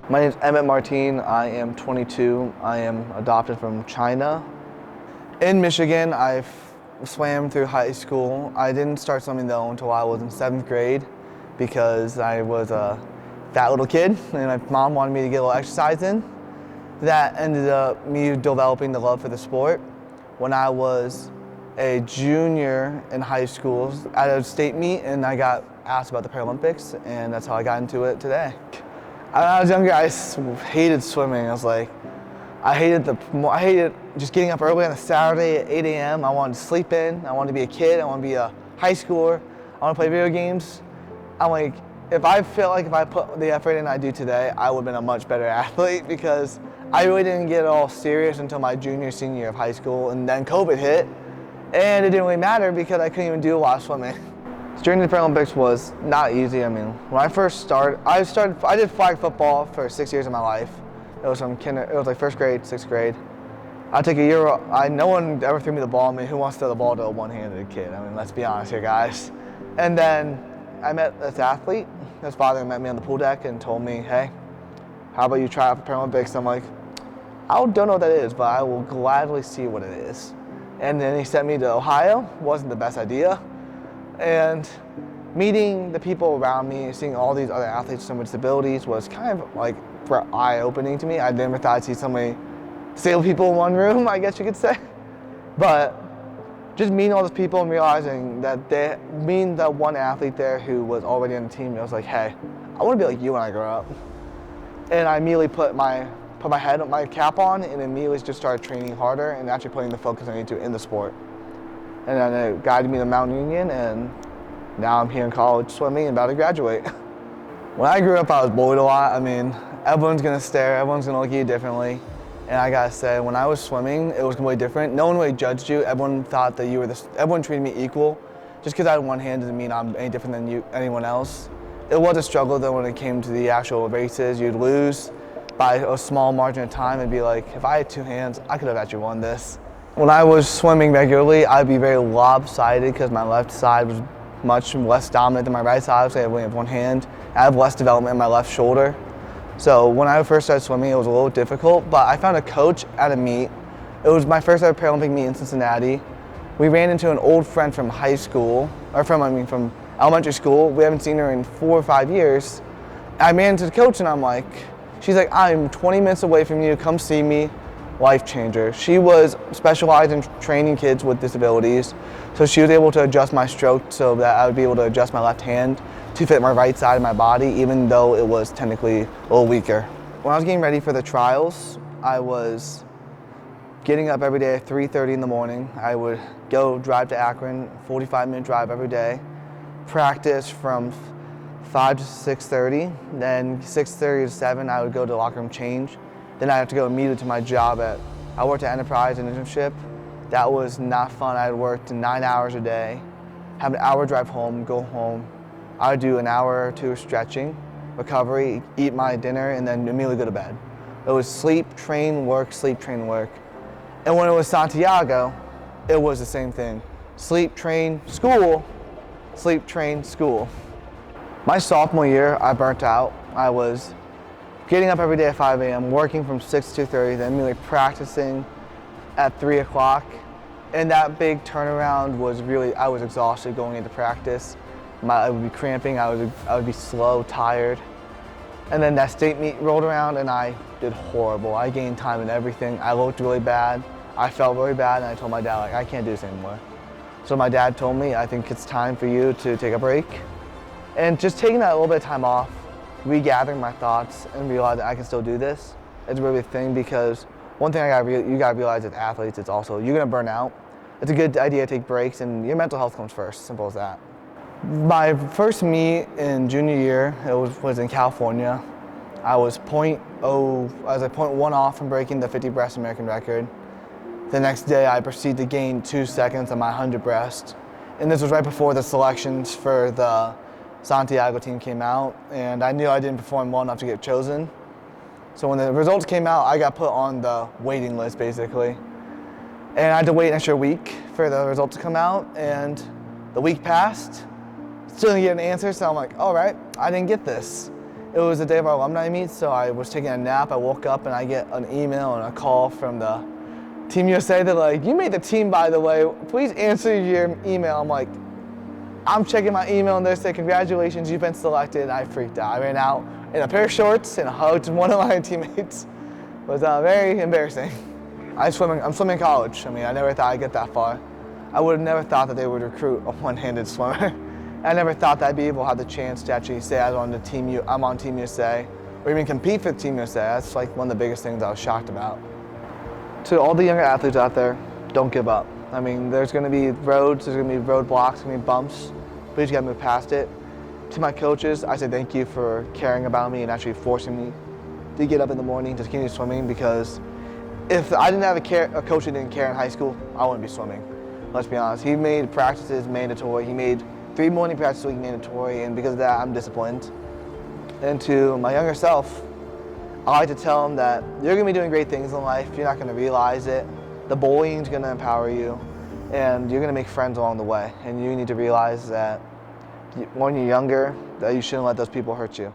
My name is Emmett Martin. I am 22. I am adopted from China. In Michigan, I swam through high school. I didn't start swimming though until I was in 7th grade because I was a fat little kid and my mom wanted me to get a little exercise in. That ended up me developing the love for the sport. When I was a junior in high school at a state meet, and I got asked about the Paralympics, and that's how I got into it today. When I was younger, I hated swimming. I hated just getting up early on a Saturday at 8 a.m. I wanted to sleep in. I wanted to be a kid. I wanted to be a high schooler. I want to play video games. I'm like, if I put the effort in I do today, I would have been a much better athlete because I really didn't get all serious until my senior year of high school, and then COVID hit, and it didn't really matter because I couldn't even do a lot of swimming. During the Paralympics was not easy. I mean, when I first started, I did flag football for 6 years of my life. It was like 1st grade, 6th grade. I took a year, no one ever threw me the ball. I mean, who wants to throw the ball to a one-handed kid? I mean, let's be honest here, guys. And then I met this athlete. His father met me on the pool deck and told me, hey, how about you try out for Paralympics? I'm like, I don't know what that is, but I will gladly see what it is. And then he sent me to Ohio. Wasn't the best idea. And meeting the people around me, seeing all these other athletes with some disabilities was kind of like eye-opening to me. I never thought I'd see so many disabled people in one room, I guess you could say. But just meeting all those people and realizing that being that one athlete there who was already on the team, I was like, hey, I want to be like you when I grow up. And I immediately put my cap on and immediately just started training harder and actually putting the focus I need to in the sport. And then it guided me to Mountain Union, and now I'm here in college swimming and about to graduate. When I grew up, I was bullied a lot. I mean, everyone's gonna stare, everyone's gonna look at you differently. And I gotta say, when I was swimming, it was completely different. No one really judged you. Everyone thought that everyone treated me equal. Just because I had one hand doesn't mean I'm any different than anyone else. It was a struggle though when it came to the actual races. You'd lose by a small margin of time and be like, if I had two hands, I could have actually won this. When I was swimming regularly, I'd be very lopsided because my left side was much less dominant than my right side. Obviously, I only have one hand. I have less development in my left shoulder. So when I first started swimming, it was a little difficult, but I found a coach at a meet. It was my first ever Paralympic meet in Cincinnati. We ran into an old friend from high school, from elementary school. We haven't seen her in 4 or 5 years. I ran into the coach and I'm like, she's like, I'm 20 minutes away from you, come see me. Life changer. She was specialized in training kids with disabilities, so she was able to adjust my stroke so that I would be able to adjust my left hand to fit my right side of my body, even though it was technically a little weaker. When I was getting ready for the trials, I was getting up every day at 3:30 in the morning. I would go drive to Akron, 45-minute drive every day, practice from 5 to 6:30, then 6:30 to 7 I would go to the locker room change. Then I have to go immediately to my job I worked at Enterprise, an internship. That was not fun. I had worked 9 hours a day, have an hour drive home, go home. I would do an hour or two of stretching, recovery, eat my dinner, and then immediately go to bed. It was sleep, train, work, sleep, train, work. And when it was Santiago, it was the same thing. Sleep, train, school, sleep, train, school. My sophomore year, I burnt out. I was getting up every day at 5 a.m., working from 6 to 2:30, then immediately practicing at 3 o'clock. And that big turnaround was I was exhausted going into practice. I would be cramping, I would be slow, tired. And then that state meet rolled around and I did horrible. I gained time and everything. I looked really bad. I felt really bad, and I told my dad, like, I can't do this anymore. So my dad told me, I think it's time for you to take a break. And just taking that little bit of time off, regathering my thoughts and realize that I can still do this is really a thing, because one thing you gotta realize as athletes, it's also, you're gonna burn out. It's a good idea to take breaks, and your mental health comes first, simple as that. My first meet in junior year, it was in California. I was 0.1 off from breaking the 50 breast American record. The next day I proceeded to gain 2 seconds on my 100 breast. And this was right before the selections for the Santiago team came out, and I knew I didn't perform well enough to get chosen. So when the results came out, I got put on the waiting list basically. And I had to wait an extra week for the results to come out, and the week passed, still didn't get an answer, so I'm like, all right, I didn't get this. It was the day of our alumni meet, so I was taking a nap. I woke up and I get an email and a call from the Team USA. They're like, "You made the team, by the way. Please answer your email." I'm like, I'm checking my email and they say, "Congratulations, you've been selected." And I freaked out. I ran out in a pair of shorts and hugged one of my teammates. It was very embarrassing. I'm swimming in college. I mean, I never thought I'd get that far. I would have never thought that they would recruit a one-handed swimmer. I never thought that I'd be able to have the chance to actually say I'm on Team USA, or even compete for Team USA. That's like one of the biggest things I was shocked about. To all the younger athletes out there, don't give up. I mean, there's going to be roads, there's going to be roadblocks, there's going to be bumps, but you just got to move past it. To my coaches, I say thank you for caring about me and actually forcing me to get up in the morning to continue swimming, because if I didn't have a coach who didn't care in high school, I wouldn't be swimming. Let's be honest. He made practices mandatory. He made 3 morning practices a week mandatory, and because of that, I'm disciplined. And to my younger self, I like to tell him that you're going to be doing great things in life. You're not going to realize it. The bullying's going to empower you, and you're going to make friends along the way. And you need to realize that when you're younger, that you shouldn't let those people hurt you.